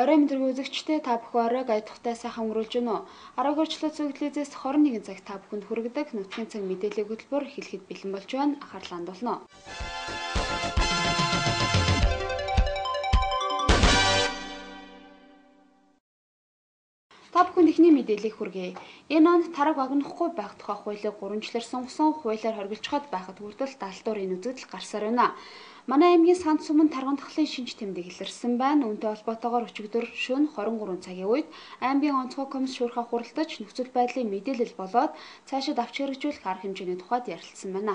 Орой мэдрэг үзэгчтэй та бүхэн оройг аятухтай сайхан өнгөрүүлж байна уу? Арга хөрчлөлт зөвлөлөөс 21 цаг та бүхэнд хүргэдэг нутгийн цаг мэдээллийн хөтөлбөр эхлэхэд бэлэн болж байна. Анхаарлаа хандуулна. Та бүхэнд эхний мэдээллийг хүргэе. Энэ онд тараг багнахгүй байх тухай хуулийг 3 жилээр сонгосон хуулиар хоригдчиход байхад хүртэл даалдуур энэ үзэгдэл гарсаар байна. Манай аймгийн Санд Сүмэн тарган дахлын шинж тэмдэг илэрсэн байна. Үүнтэй холбоотойгоор өчигдөр шөнө 23 цагийн үед аймгийн онцгой комисс шуурхаа хуралдаж нөхцөл байдлын мэдээлэл болоод цаашид авч хэрэгжүүлэх арга хэмжээний тухайд ярилцсан байна.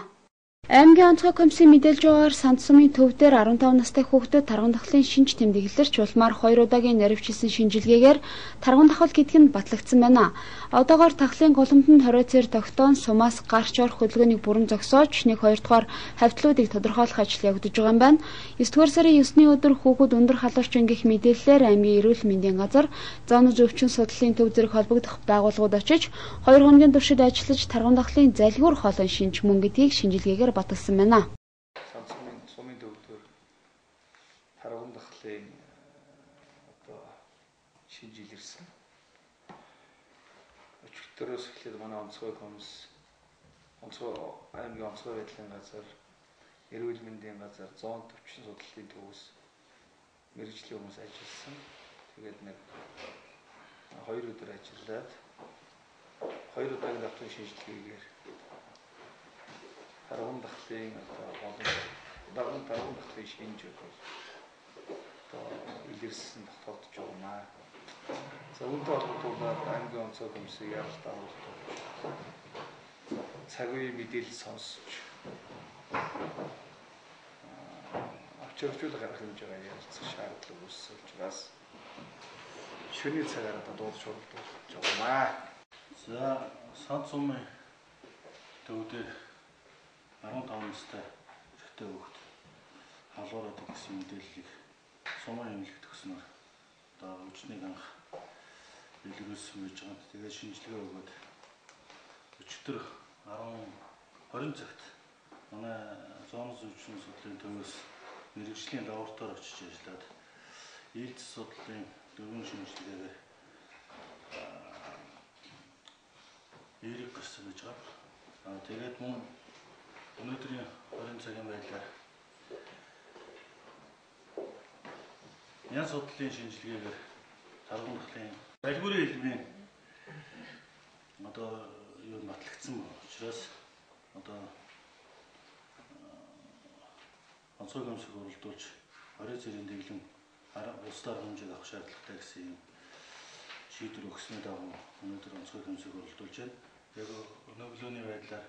Аймгийн онцгой комиссийн мэдээлж байгаагаар Санд Сүмийн төв дээр 15 настай хүүхдэд тарган дахлын шинж тэмдэг илэрч улмаар 2 удаагийн наривчилсан шинжилгээгээр тарган дахал гэдэг нь батлагдсан байна. Одоогоор тахлын голомтонд 20 цэр тогтоон сумаас гарч орох хөдөлгөөнийг бүрэн зогсоож 1-2 дугаар хавьтлуудыг тодорхойлох ажил явагдаж байгаа юм байна. 9-р сарын 9-ний өдөр хүүхэд өндөр халуурч ингэх мэдээллээр аймгийн эрүүл мэндийн газар зооны өвчин судлалын төв зэрэг холбогдох байгууллагууд очиж 2 хоногийн туршид ажиллаж тарган дахлын залхиур хоолой шинж мөн гэдгийг шинжилгээгээр баталсан байна. Санд Сүмийн төвдөр тарган дахлын шинж илэрсэн. Өчигдөрөөс эхлээд манай онцгой комисс, аймгийн онцгой байдлын газар, эрүүл мэндийн газар, зоон төвчин судлалын төвөөс мэргэжлийн хүмүүс ажилласан. Тэгээд нэг 2 өдөр ажиллаад 2 удаагийн давтан шинжилгээгээр тарган дахлын тарган дахлын шинж илэрсэн тогтоогдож байна. За үүнтэй холбоотойгоор аймгийн онцгой комиссийг яралт авалт цаг үеийн мэдээлэл сонсож авч хэрэгжүүлэх арга хэмжээгээ ярилцах шаардлага үүссэн учраас шөнийн цагаар дуудаж хуралдуулж байна. За Санд Сүмийн төв дээр 15 настай эрэгтэй хүүхэд халуураад гэсэн мэдээллийг Сумын эмнэлэгт өгснөөр өчнийг анх илрүүлсэн байж байгаа. Тэгээд шинжилгээ өгөөд өчигдөр 20 цагт манай зооны өвчин судлалын төвөөс мэргэжлийн лаборатори очиж ажиллаад ээлжис судлалын дөрвөн шинжилгээгээр эрэг гарсан байж байгаа. Тэгээд мөн өнөөдрийн 20 цагийн байдлаар ян судлалын шинжилгээгээр тарган дахлын залхиурын хэлбэрийн юу батлагдсан байна. Учраас онцгой комиссийг уралдуулж 20 цэрийн дэглэм улсдаар хэмжээг авах шаардлагатай гэсэн юм шийдвэр өгснөө дагуу өнөөдөр онцгой комиссийг уралдуулж байна. Яг өнөөглөөний байдлаар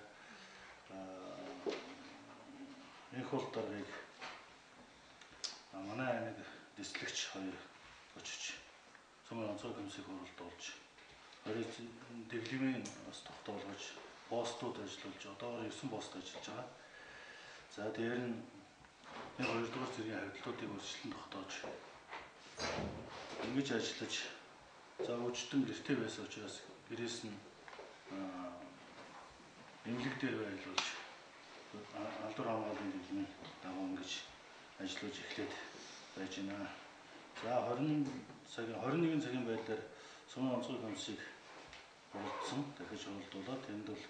энэ хул даргаыг манай аймаг дистрикч 2 очиж Сумын онцгой комиссийг уралдуулж 20 дэглэмийн бас тогтоолгож постууд ажиллуулж одоогоор 9 пост ажиллаж байгаа. За дээр нь 2 дугаар зэргийн хавьтлуудыг үргэлжлэн тогтоож ингэж ажиллаж за өчтөн гэртээ байсан учраас гэрээс нь эмнэлэг дээр байлуулж алдар хамгааллын дэглэмийн дагуу ингэж ажиллаж эхлээд байж байна. За 21 цагийн байдлаар Сумын онцгой комиссийг уралдсан. Дахиж уралдуулаад тэнд бол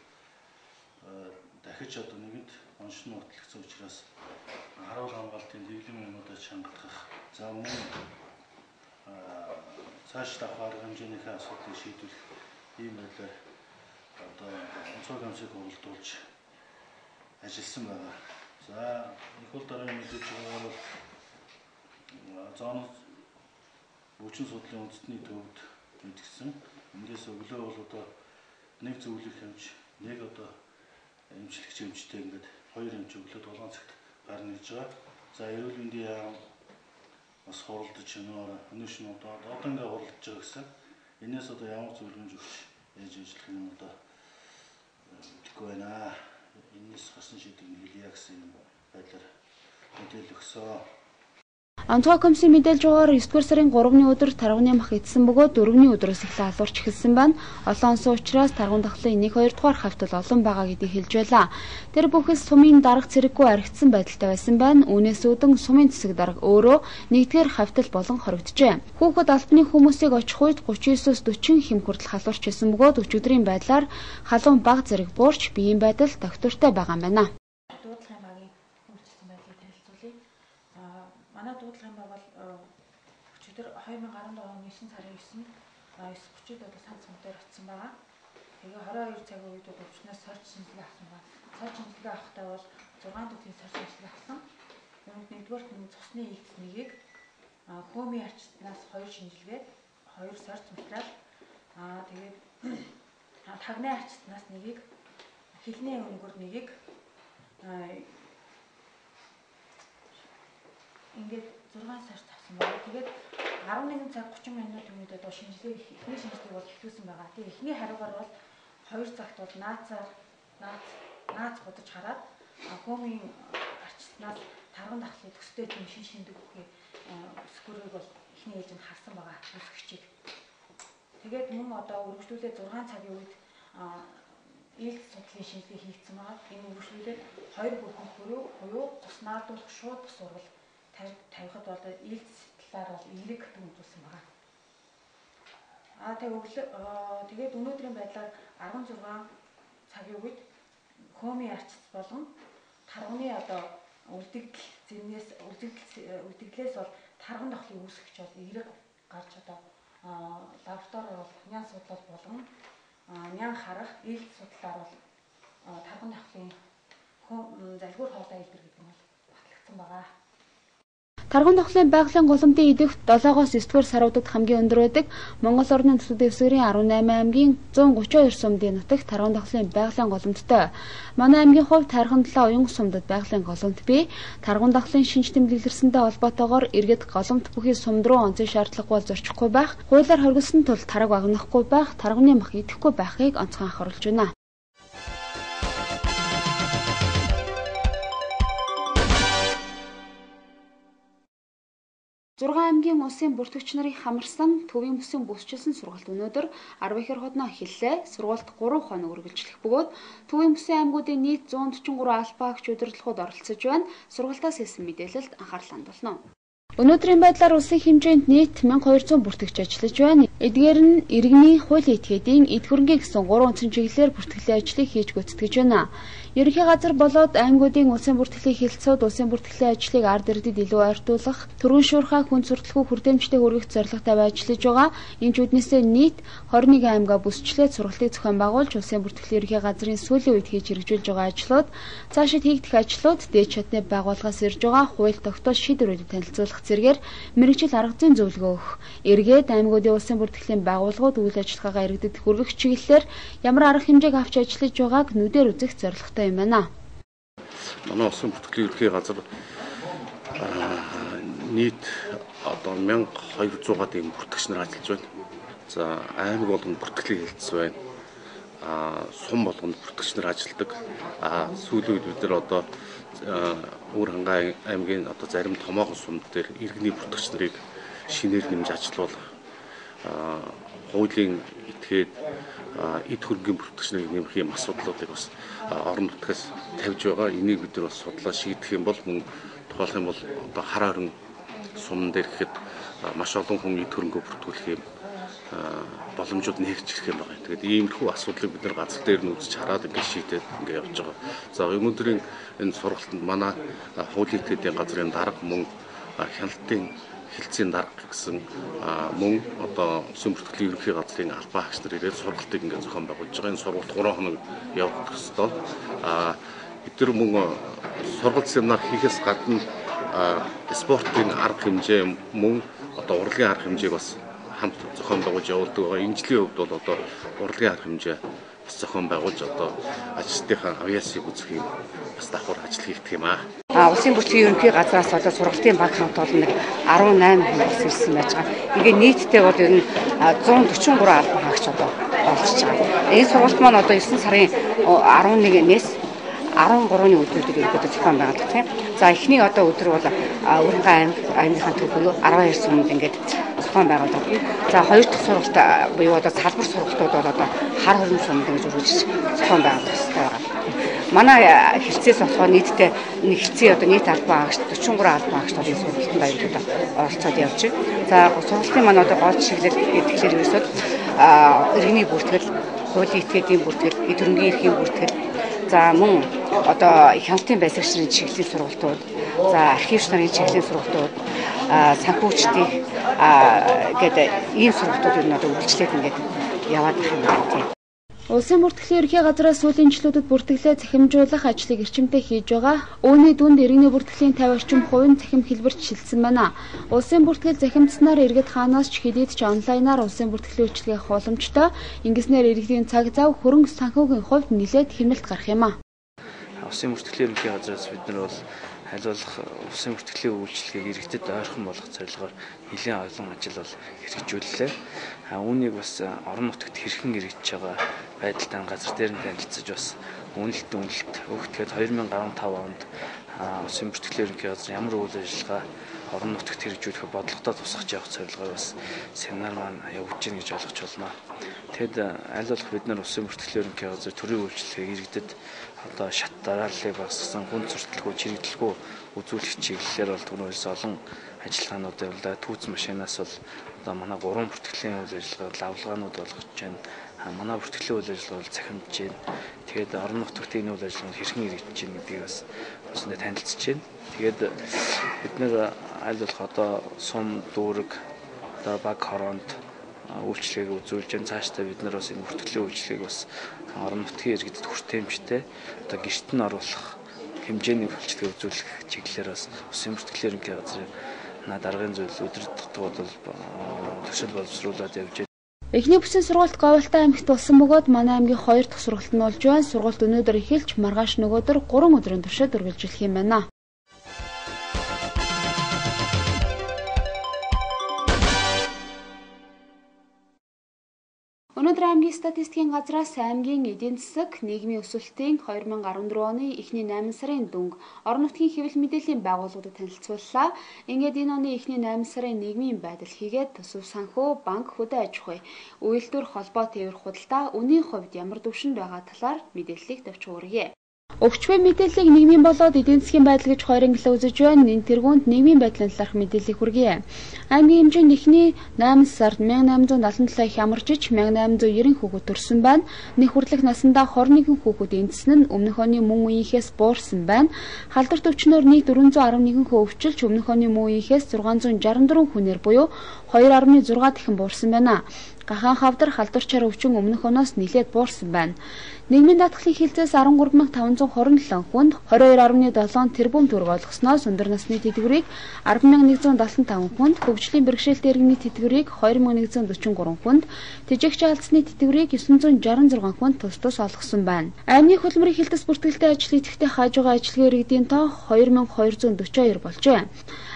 дахиж нэгэнд оншин батлагдсан учраас харуул хамгаалтын дэглэм юмудаа чангалтах. За мөн цааш давах арга хэмжээнийхээ асуудлыг шийдвэрлэх ийм байдлаар онцгой комиссийг уралдуулж ажилласан байна. За их хул дараагийн мэдээж байгаагаар бол зооны өвчин судлалын үндэсний төвд мэдгдсэн. Эндээс өглөө бол нэг зөвлөх эмч, нэг эмчлэгч эмчтэй ингээд 2 эмч өглөө 7 цагт гарна гэж байгаа. За эрүүл мэндийн яам бас хуралдаж өнөө шөнө одоо ингээд хуралдаж байгаа гэсэн. Энээс ямар зөвлөмж өгч яаж ажиллах юм мэдэхгүй байна. Энэс гарсан шийдвэрийг хэлье гэсэн байдлаар мэдээлэл өгсөн. Онцгой комиссийн мэдээлж байгаагаар 9-р сарын 3-ны өдөр тарганы мах идсэн бөгөөд 4-ний өдрөөс эхлээ алуурч эхэлсэн байна. Олон онсон учраас тарган дахлын 1-2 дугаар хавтал олон байгаа гэдгийг хэлж байлаа. Тэр бүхэл сумын дарга цэрэггүй аригдсан байдалтай байсан байна. Үүнээс үүдэн сумын цэцэг дарга өөрөө 1-р хавтал болон хоригджээ. Хүүхэд албаны хүмүүсийг очих үед 39-өөс 40 хэм хүртэл халуурч исэн бөгөөд өчигдрийн байдлаар халуун баг зэрэг буурч биеийн байдал доктортой байгаа юм байна. Манай дуудлагын баг бол өчигдөр 2017 оны 9 сарын 9-нд 9:30-д одоо сан цум дээр очсон байгаа. Тэгээ 22 цагийн үед өвчнөөс сорч шинжилгээ авсан байна. Сорч шинжилгээ авахдаа бол 6 төрлийн сорч шинжилгээ авсан. Үүнд нэгдүгээр нь цусны эгц нэгийг, хөөмийн арчтнаас 2 шинжилгээд 2 сорч материал, тэгээд тагны арчтнаас нэгийг, хилний өнгөр нэгийг ингээд 6 сард авсан байна. Тэгээд 11 цаг 30 минут өмнөд одоо шинжилгээ эхний шинжилгээг бол эхлүүлсэн байгаа. Тэгээд эхний хариугаар бол 2 цагт бол наац бодож хараад хөөмийн арчтнаас тарган дахлыг төстэй тийм шиндэг бүхий скорыг бол эхний ээлжинд харсан байгаа үсгчийг. Тэгээд мөн одоо үргэлжлүүлээд 6 цагийн үед ээлж судлалын шинжилгээ хийгдсэн байгаа. Энэ үргэлжлүүлээд 2 бүрхэн буюу цус наадуулах шууд бус урвал тавихад бол ээлж талаар бол эерэг төвлөрсөн байгаа. Тэгээд өнөөдрийн байдлаар 16 цагийн үед хөөмийн арчц болон тарганы одоо үлдэгдлээс бол тарган дахлын үүсгэж бол эерэг гарч одоо лабораториор бол нян судлал болон нян харах ээлж судлаар бол тарган дахлын залгуур хоолой илбэр гэдэг нь бол батлагдсан байгаа. Тарган дахлын байгалийн голомтын идэвхт 7-оос 9-р саруудад хамгийн өндөр байдаг. Монгол орны нутаг дэвсгэрийн 18 аймгийн 132 сумдын нутагт тарган дахлын байгалийн голомттой. Манай аймгийн хувьд Тархан 7 уян сумдад байгалийн голомт бий. Тарган дахлын шинж тэмдэглэрсэнтэй холбоотойгоор иргэд голомт бүхий сумд руу онцгой шаардлагагүй зорчихгүй байх, хуулиар хоригдсон тул тараг багнахгүй байх, тарганы мах идэхгүй байхыг онцгой анхааруулж байна. 6 аймгийн улсын бүртгэгч нарыг хамарсан төвийн бүсийн бүсчилсэн сургалт өнөөдөр 10 ихэр хотноо эхэллээ. Сургалт 3 хоног үргэлжлэх бөгөөд төвийн бүсийн аймагуудын нийт 143 албаагч удирдлагууд оролцож байна. Сургалтаас хэлсэн мэдээлэлд анхаарал хандуулна. Өнөөдрийн байдлаар улсын хэмжээнд нийт 1200 бүртгэгч ажиллаж байна. Эдгээр нь иргэний хуулийн этгээдийн эд хөрөнгийн гэсэн 3 үндсэн чиглэлээр бүртгэлийн ажлыг хийж гүйцэтгэж байна. Ерөнхий газар болоод аймагуудын улсын бүртгэлийн хэлэлцүүд улсын бүртгэлийн ажлыг ард иргэдэд илүү ойртуулах, түргэн шуурхай хүн сурталгүй хүртээмжтэй хүргэх зорилготой ажиллаж байгаа. Энэ чүүднээсээ нийт 21 аймгаа бүсчлээд сургалтыг зохион байгуулж улсын бүртгэлийн ерөнхий газрын сүүлийн үед хийж хэрэгжүүлж байгаа ажлууд, цаашид хийгдэх ажлууд дээд чатны байгууллагаас ирж байгаа хууль тогтоол шийдвэрүүдэд танилцуулах зэргээр мэргэжил арга зүйн зөвлөгөө өгөх, эргээд аймагуудын улсын бүртгэлийн байгууллагууд үйл ажиллагаагаа иргэдэд хүргэх чиглэлээр ямар арга хэмжээг авч ажиллаж байгааг нүдээр үзэх зорилготой юм байна. Манай улсын бүртгэлийн ерөнхий газар нийт одоо 1200-аад ийм бүртгэгч нар ажиллаж байна. За аймаг болгонд бүртгэлийн хэлэлцс байна. Сум болгонд бүртгэгч нар ажилладаг. Сүүлийн үед бид нар одоо Өвөр хангаан аймгийн одоо зарим томоохон сумд дээр иргэний бүртгэгч нарыг шинээр нэмж ажилуулах, хуулийн этгээд эд хөрөнгийн бүртгэгч нарыг нэмэх юм асуудлуудыг бас орон нутгаас тавьж байгаа. Энийг бид нар бас судлаа шийдэх юм бол мөн тухайлх юм бол одоо хар орон сумн дээр гэхэд маш олон хүн эд хөрөнгөө бүртгүүлэх юм боломжууд нэгж ирэх юм байна. Тэгээд иймэрхүү асуудлыг бид нар газар дээр нь үзэж хараад ингээд шийдээд ингээд явж байгаа. За өнөөдрийн энэ сургалтанд манай хуулийн этгээдийн газрын дарга мөн хяналтын хэлтсийн дарга гэсэн мөн одоо улсын бүртгэлийн ерөнхий газрын албаагч нар ирээд сургалтыг ингээд зохион байгуулж байгаа. Энэ сургалт 3 хоног явах ёстой. Бид нар мөн сургалт семинар хийхээс гадна спортын арга хэмжээ мөн одоо урлагийн арга хэмжээг бас хамт зохион байгуулж явуулдаг байгаа. Энэ жилийн хувьд бол одоо урлагийн арга хэмжээ бас зохион байгуулж одоо ажилтныхаа авьяасыг үзэх юм бас давхар ажил хийгдэх юм аа. Улсын бүртгэлийн ерөнхий газраас одоо сургалтын баг хамт олон нэг 18 хүн бас ирсэн байж байгаа. Ингээ нийтдээ бол ер нь 143 албан хаагч одоо олж байгаа. Энэ сургалт маань одоо 9 сарын 11-ээс 13-ны өдрүүдэд ерөөдөө зохион байгуулдаг тийм. За эхний одоо өдөр бол Урангай аймгийн төвхөн 12 сумд ингээд зохион байгуулдаг. За хоёр дахь сургалт буюу одоо салбар сургалтууд бол одоо хар хорин сумд ингэж үргэлж зохион байгуулах хэрэгтэй байгаа. Манай хэлцээс болохоор нийтдээ нэг хэлцээ одоо нийт албан агч 43 албан агч энэ сургалтанд аюултай оролцоод явж байна. За сургалтын маань одоо гол чиглэл гэхээр ерөөсөө иргэний бүртгэл, хуулийн этгээдийн бүртгэл, эд хөрөнгийн эрхийн бүртгэл, за мөн одоо хяналтын байсагчдын чиглэлийн сургалтууд, за архивч нарын чиглэлийн сургалтууд, санхүүчдийн гэдэг ийм сургалтууд ер нь одоо үргэлжлээд ингээд яваад байх юм байна тийм. Улсын бүртгэлийн ерхий газраас сүүлийн жилүүдэд бүртгэлээ захимжуулах ажлыг эрчимтэй хийж байгаа. Үүний дүнд иргэний бүртгэлийн 50 орчим хувийн захим хэлбэрт шилжсэн байна. Улсын бүртгэл захимдснаар иргэд хаанаас ч хэдийд ч онлайнаар улсын бүртгэлийн үйлчилгээ хууламжтай. Ингэснээр иргэдийн цаг зав, хөрөнгө санхүүгийн хувьд нэлээд хэмнэлт гарах юм а. Улсын бүртгэлийн ерхий газраас бид нар бол хайлуулах улсын бүртгэлийн үйлчилгээг иргэдэд ойрхон болгох зорилгоор нэлээд олон ажил бол хэрэгжүүллээ. Үүнийг бас орон нутагт хэрхэн хэрэгжиж байгаа байдалтай газар дээр нь танилцж бас үнэлт өгөхөд 2015 онд улсын бүртгэлийн ерөнхий газар ямар үйл ажиллагаа орон нутагт хэрэгжүүлэх бодлоготой тусгаж явах зорилгоор бас семинар маань явуулж гин гэж ойлгож байна. Тэгэд аль болох бид нар улсын бүртгэлийн ерөнхий газар төрийн үйлчлэгийг иргэдэд одоо шат дарааллыг багасгасан хүн сурталчилгүй чирэгдэлгүй үзүүлэх чиглэлээр бол түрүүнээс олон ажиллагаанууд явуулаад түүц машинаас бол одоо манай 3 бүртгэлийн үйл ажиллагаа лавлагаанууд болгож байна. Манай бүртгэлийн үйл ажиллагаа бол захимжиж байна. Тэгээд орон нутагт энэ үйл ажиллагаанд хэрхэн хэрэгжиж байна гэдгийг бас өснөө танилцж байна. Тэгээд бид нэр аль болох одоо сум дүүрэг одоо баг хороонд үйлчлэгийг үзүүлж байна. Цаашдаа бид нар бас энэ бүртгэлийн үйлчлэгийг бас орон нутгийн иргэдэд хүртээмжтэй одоо гэрт нь оруулах хэмжээний үйлчлэгийг үзүүлэх чиглэлээр бас улсын бүртгэлийн ерөнхий газрын даргын зүйл өдөр тутмын бол төсөл боловсруулад явж байна. Эхний бүсийн сургалт Говьалтай аймагт болсон бөгөөд манай аймгийн 2 дахь сургалт нь болж байна. Сургалт өнөөдөр эхэлж маргааш нөгөөдөр 3 өдрийн туршид үргэлжлэх юм байна. Өнөөдөр аймгийн статистикийн газраас аймгийн эдийн засаг, нийгмийн өсөлтийн 2014 оны эхний 8 сарын дүнг орон нутгийн хэвлэл мэдээллийн байгууллагуудад танилцууллаа. Ингээд энэ оны эхний 8 сарын нийгмийн байдал хийгээд төсөв санхүү, банк, хөдөө аж ахуй, үйлдвэр, холбоо тээврэх худалдаа, үнийн хувьд ямар түвшинд байгаа талаар мэдээллийг тавьж хүргье. Өгч буй мэдээллийг нийгмийн болоод эдийн засгийн байдал гэж хоёр ангиллаа үзэж байна. Энэ тэргуунд нийгмийн байдлын талаарх мэдээллийг хүргье. Аймгийн хэмжээнд эхний 8 сард 1877 их амарч иж 1890 хүүхэд төрсөн байна. Нэг хүрлэх насандаа 21 хүүхэд эндсэн нь өмнөх оны мөн үеийнхээс буурсан байна. Халдвар төвчнөөр нийт 411 хүн өвчилж өмнөх оны мөн үеийнхээс 664 хүнээр буюу 2.6 дахин буурсан байна. Гахаан хавдар халдварчаар өвчин өмнөх оноос нэлээд буурсан байна. Нийгмийн даатгалын хилцээс 13,527 хүнд 22.7 тэрбум төгрөг олгосноос өндөр насны тэтгэврийг 10,175 хүнд, хөгжлийн бэрхшээлтэй иргэний тэтгэврийг 2,143 хүнд, тэжээгч алдсны тэтгэврийг 966 хүнд тус тус олгосон байна. Аймгийн хөдөлмөрийн хилцээс бүртгэлтэй ажил хийхдээ хааж байгаа ажлын иргэдийн тоо 2,242 болжээ.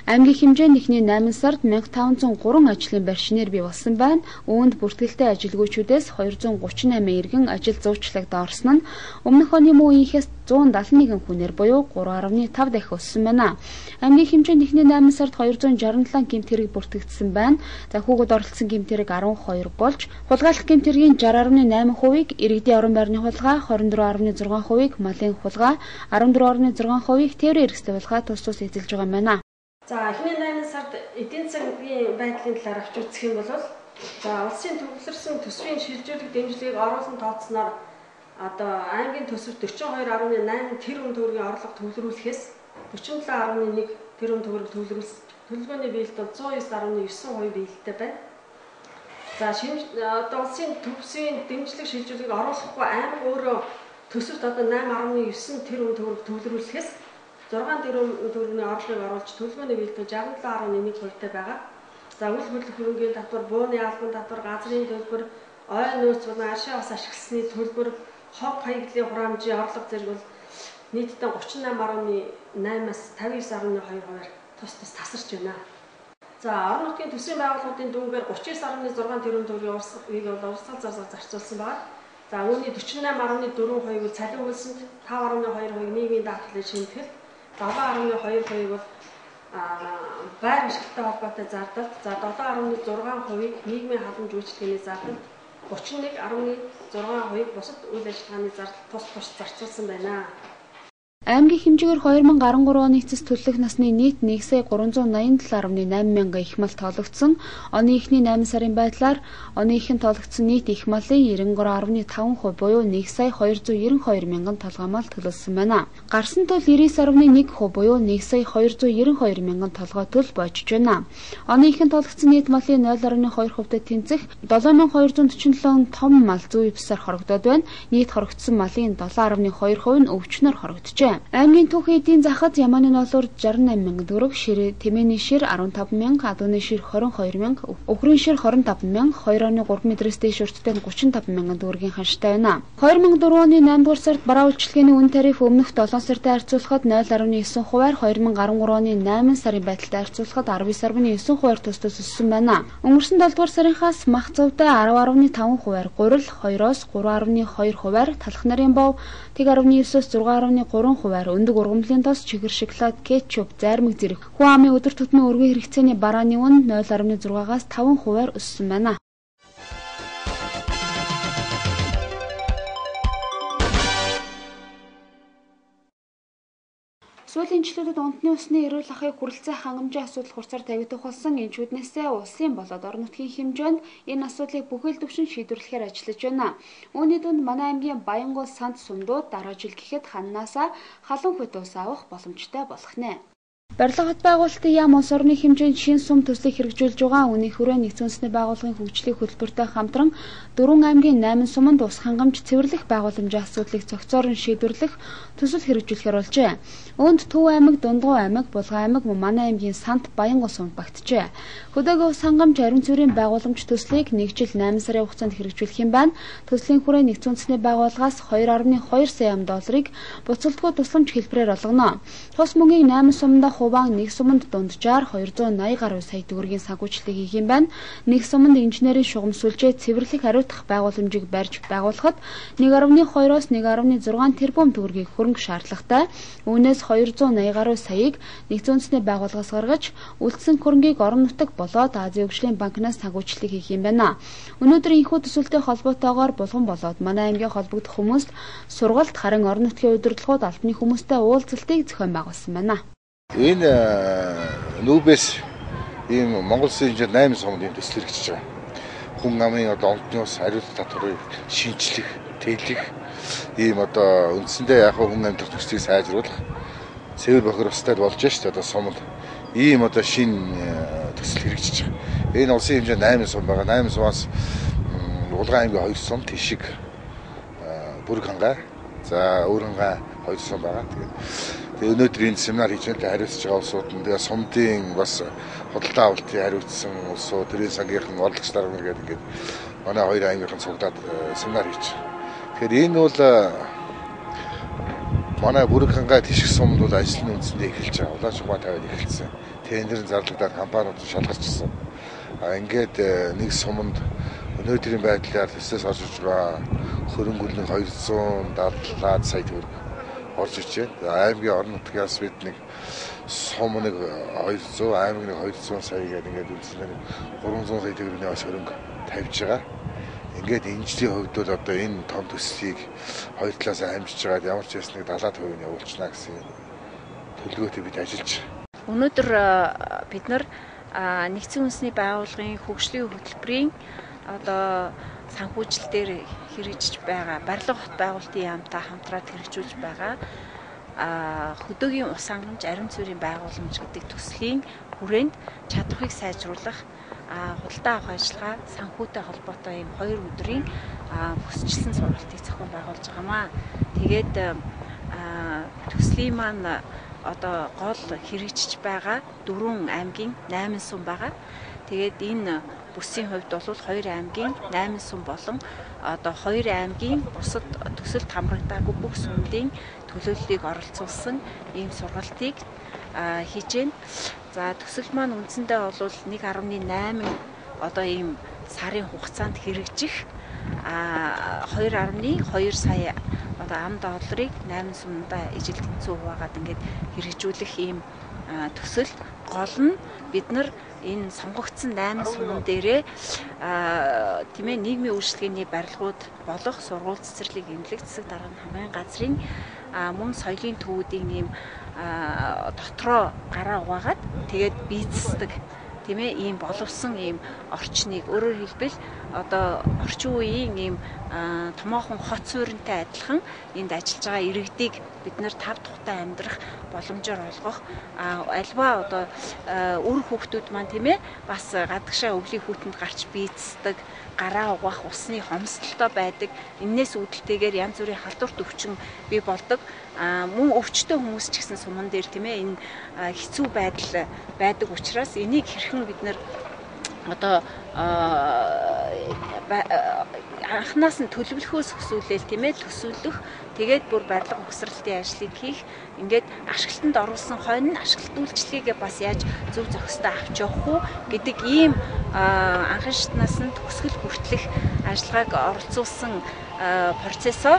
Аймгийн хэмжээнд эхний 8 сард 1503 ажлын байр шинээр бий болсон байна. Үүнд бүртгэлтэй ажилгүйчүүдээс 238 иргэн ажил зуучлагдсан орсон нь өмнөх оны мөн үеийнхээс 171 хүнээр буюу 3.5 дахин өссөн байна. Аймгийн хэмжээнд эхний 8 сард 267 гэмт хэрэг бүртгэгдсэн байна. За хүүхэд оролцсон гэмт хэрэг 12 болж, хулгайлах гэмт хэргийн 60.8%-ийг иргэдийн орон байрны хулгай, 24.6%-ийг малын хулгай, 14.6%-ийг тээврийн эргэстэй хулгай тус тус эзэлж байгаа юм байна. За эхний 8 сард эдийн засгийн байдлын талаар авч үзэх юм бол улсын төвлөрсөн төсвийн шилжүүлэг дэмжлэгийг оруулан тооцсноор одоо аймгийн төсөв 42.8 тэрбум төгрөгийн орлого төвлөрүүлэхээс 47.1 тэрбум төгрөг төлөвлөгөөний биелэлт бол 109.9% биелэлтэй байна. За одоо улсын төсвийн дэмжлэг шилжүүлгийг оруулахгүй аймаг өөрөө төсөвт одоо 8.9 тэрбум төгрөг төвлөрүүлэхээс 6 тэрбум төгрөгийн орлогыг оруулж төлөвлөгөөний биелэлт 67.1%-тай байгаа. За үйл хөдлөх хөрөнгийн татвар, бууны албан татвар, газрын төлбөр, ой нөөц болон аршаа ус ашигласны төлбөр, хог хаягдлын хураамжийн орлого зэрэг бол нийтдээ 38.8-аас 59.2%-аар тус тус тасарч байна. За орон нутгийн төсвийн байгууллагуудын дүнгээр 39.6 тэрбум төгрөгийн урсгалыг бол урсгал зарцуулсан байна. За үүний 48.4% бол цалин хөлсөнд, 5.2% нийгмийн даатгалын шимтгэл, 7.2% бол байр ашигтай холбоотой зардалт, за 7.6%-ийг нийгмийн халамж үйлчлэгээний зардалт, 31.6% бусад үйл ажиллагааны зардал тус зарцуулсан байна. Аймгийн хэмжээгээр 2013 оны эцэс төлөх насны нийт 1,387.8 мянган их мал тоологдсон. Оны эхний 8 сарын байдлаар оны ихэнх тоологдсон нийт их малын 93.5% буюу 1,292 мянган толгой мал төлөвлөсөн байна. Гарсан төл 99.1% буюу 1,292 мянган толгой төл боожж байна. Оны ихэнх тоологдсон нийт малын 0.2%-д тэнцэх 7247 том мал зүй бусаар хорогдоод байна. Нийт хорогдсон малын 7.2% нь өвчнөр хорогджээ. Аймгийн түүхийн эдийн засагт Ямааны ноолуур 68 мянган төгрөг, шир Тэмээний шир 15 мянга, Адууны шир 22 мянга, Өхрийн шир 25 мянга, 2.3 метрээс дээш өрттэй 35 мянган төгрөгийн ханштай байна. 2004 оны 8 дугаар сард бараа үйлчилгээний үн тариф өмнөх 7 сартай харьцуулахад 0.9%-аар 2013 оны 8 сарын байдалтай харьцуулахад 19.9%-аар төсөлд өссөн байна. Өнгөрсөн 7 дугаар сарынхаас мах цувтай 10.5%-аар гурил 2-оос 3.2%-аар талх нарын бов 1.9-өөс 6.3%-аар өндөг ургамлын тос, чихэр, шоколад, кетчуп, зайрмаг зэрэг хүн амын өдөр тутмын өргөн хэрэгцээний барааны үн 0.6-аас 5%-аар өссөн байна. Сүүлийн жилүүдэд унтны усны эрүүл ахуйг хүрэлцэх хангамжийн асуудал хурцаар тавигдах болсон энчүүднээсээ улсын болоод орон нутгийн хэмжээнд энэ асуудлыг бүхэл түвшин шийдвэрлэхээр ажиллаж байна. Үүний дунд манай аймгийн Баянгол санд сумдууд дараа жил гэхэд ханаасаа халуун хөт ус авах боломжтой болох нэ. Барилга хот байгуулалтын яам улс орны хэмжээнд шин сум төслийг хэрэгжүүлж байгаа. Үүний хүрээ нэгдсэн үндэсний байгууллагын хөгжлийн хөтөлбөртэй хамтран 4 аймгийн 8 суманд ус хангамж цэвэрлэх байгууламжийн асуудлыг цогцоор нь шийдвэрлэх төсөл хэрэгжүүлэхээр болжээ. Үүнд Төв аймаг, Дундгуй аймаг, Булган аймаг, манай аймгийн Сант Баянгол сумд багтжээ. Хөдөөгийн ус хангамж ариун цэврийн байгууламж төслийг 1 жил 8 сарын хугацаанд хэрэгжүүлэх юм байна. Төслийн хүрээ нэгдсэн үндэсний байгууллагаас 2.2 сая долларыг буцалтгүй тусламж хэлбэрээр олгоно. Тус мөнгийг 8 сумдаа хуваан, нэг суманд дунджаар 280 гаруй сая төгрөгийн санхүүжилтийг хийх юм байна. Нэг суманд инженерийн шугам сүлжээ цэвэрлэх хариуцах байгууламжийг барьж байгуулахад 1.2-оос 1.6 тэрбум төгрөгийг хөрөнгө шаардлагатай. Үүнээс 280 гаруй саяыг нэгдсэн үндэсний байгууллагаас гаргаж үлдсэн хөрөнгийг орон нутаг болоод Азийн хөгжлийн банкнаас санхүүжилтийг хийх юм байна. Өнөөдөр энэхүү төсөлтэй холбоотойгоор Булган болоод манай аймгийн холбогдох хүмүүст сургалт, харин орон нутгийн удирдлагууд албаны хүмүүстэй уулзалтыг зохион байгуулсан байна. Энэ нүүбэс ийм Монгол Улсын хэмжээнд 8 сумд ийм төсөл хэрэгжиж байгаа. Хүн амын онцны ус хариуцлага татварыг шинжлэх, тэлэх ийм үндсэндээ яг хүн амьдрах төслийг сайжруулах цэвэр бохиростой болж шүү дээ сумд. Ийм шин төсөл хэрэгжиж байгаа. Энэ улсын хэмжээнд 8 сум байгаа. 8 сумаас Булган аймгийн 2 сум, Тишиг, Бүрэг хангай, за Өөр хангай 2 сум байгаа. Тэгээ өнөөдөр энэ семинар хийж байгаа хариуцж байгаа улсууд нь тэгээ сумдын бас худалдаа авалтыг хариуцсан улсууд, тэрийн сангийнхан урлагч нар ингээд манай хоёр аймгийн цуглаад семинар хийж байгаа. Тэгэхээр энэ бол манай Бүрэг хангай, Тишиг сумд бол ажлын үндсэндээ эхэлж байгаа. Улаан шугам тавиад эхэлсэн. Тендер зарлагдаад компаниуд шалгарчсан. Ингээд нэг суманд өнөөдрийн байдлаар төсөөс орж иж байгаа хөрөнгө нь 270 сая төгрөг орж иж байна. Аймгийн орон нутгаас бид нэг сум нэг 200, аймаг нэг 200 сая гэдэг ингээд үндсээр 300 сая төгрөгийн хөрөнгө тавьж байгаа. Ингээд энэ жилийн хувьд бол энэ том төслийг хоёр талаас амжиж байгаад ямар ч ясныг 70% нь явуулчихна гэсэн төлөвлөгөөтэй бид ажиллаж байна. Өнөөдөр бид нар нэгдсэн үндэсний байгууллагын хөгжлийн хөтөлбөрийн санхүүжилтээр хэрэгжиж байгаа барилга хот байгуулалтын яамтай хамтраад хэрэгжүүлж байгаа хөдөөгийн ус хангамж ариун цэврийн байгууламж гэдэг төслийн хүрээнд чадварыг сайжруулах худалдаа авах ажиллагаа санхүүтэй холбоотой ийм 2 өдрийн бүсчилсэн сургалтыг зохион байгуулж байгаамаа. Тэгээд төслийн маань гол хэрэгжиж байгаа 4 аймгийн 8 сум байгаа. Тэгээд энэ бүсийн хувьд бол 2 аймгийн 8 сум болон 2 аймгийн бусад төсөлд хамрагдаагүй бүх сумдын төлөөллийг оролцуулсан ийм сургалтыг хийж байна. За төсөл маань үндсэндээ бол 1.8 ийм сарын хугацаанд хэрэгжих 2.2 сая одоо ам долларыг 8 сумдаа ижил тэнцүү хуваагаад ингээд хэрэгжүүлэх ийм төсөл гол нь бид нар энэ сонгогдсон 8 сумын дээрээ тийм ээ нийгмийн үйлчлэгээний барилгууд болох сургууль цэцэрлэг эмнэлэг засаг дарганы хамгаалын газрын мөн соёлын төвүүдийн ийм дотроо гараа угаагаад тэгээд бийцдэг тийм ээ ийм боловсон ийм орчныг өөрөөр хэлбэл одоо орчин үеийн ийм томоохон хот сууринтай адилхан энд ажиллаж байгаа иргэдийг бид нэр тав тухтай амьдрах боломжоор олгох альва одоо үр хүүхдүүд маань тийм ээ бас гадагшаа өвлийн хүүтэнд гарч бийцдэг гараа угаах усны хомсдолтой байдаг энээс үүдэлтэйгээр янз бүрийн халдварт өвчин бий болдог мөн өвчтөе хүмүүс ч гэсэн суман дээр тийм ээ энэ хэцүү байдал байдаг учраас энийг хэрхэн бид нэр одоо анханаас нь төлөвлөхөөс өсвөлээл тийм ээ төсөөлөх тэгээд бүр барилга угсралтын ажлыг хийх ингээд ашиглалтанд оруулсан хойно ашиглалт үйлчлэгээ бас яаж зөв зохистой авч явах уу гэдэг ийм анхан шатнаас нь төгсгөл хүртэлх ажиллагааг оролцуулсан процессоо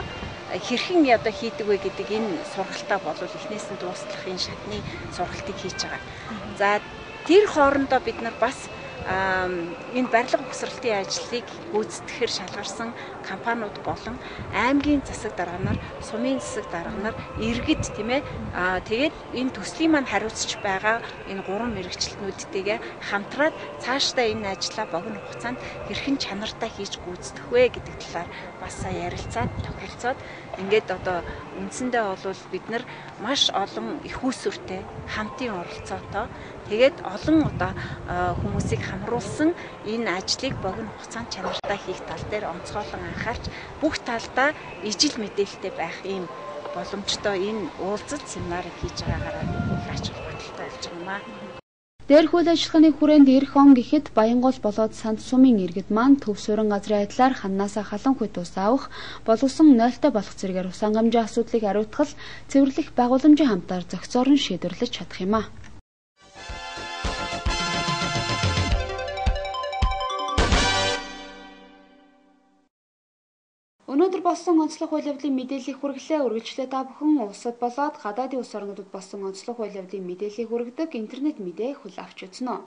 хэрхэн одоо хийдэг вэ гэдэг энэ сургалтаа болвол эхнээс нь дуусталх энэ шатны сургалтыг хийж байгаа. За тэр хоорондоо бид нар бас энэ барилга угсралтын ажлыг гүйцэтгэхээр шалгарсан компаниуд болон аймгийн засаг дарга нар, сумын засаг дарга нар, иргэд тийм ээ тэгээд энэ төслийн маань хариуцж байгаа энэ 3 мэрэгчлэтнүүдтэйгээ хамтраад цаашдаа энэ ажлаа богино хугацаанд хэрхэн чанартай хийж гүйцэтгэх вэ гэдэг талаар бас ярилцаад тохиролцоод ингээд одоо үндсэндээ бол бид нар маш олон их усүртэй хамтын оролцоотой тэгээд олон одоо хүмүүсийг хамруулсан энэ ажлыг богино хугацаанд чанартай хийх тал дээр онцгойлон анхаарч бүх талдаа ижил мэдээлэлтэй байх ийм боломжтой энэ уулзалт семинарыг хийж байгаагаараа ач холбогдолтой болж байгаа юм аа. Дээрх үйл ажиллагааны хүрээнд эх он гэхэд Баянгол болоод Санд сумын иргэд маань төв суурин газрын адилаар ханнаасаа халан хүт ус авах, боловсон 0-той болох зэрэгээр ус хангамжийн асуудлыг хариуцах, цэвэрлэх байгууламжийн хамтаар зохицоор нь шийдвэрлэж чадах юм аа. Өнөөдөр болсон онцлог үйл явдлын мэдээллийг хүргэлээ үргэлжлээ та бүхэн улсад болоод гадаадын улс орнуудад болсон онцлог үйл явдлын мэдээллийг хүргэдэг интернет мэдээ хүл авч үзнэ.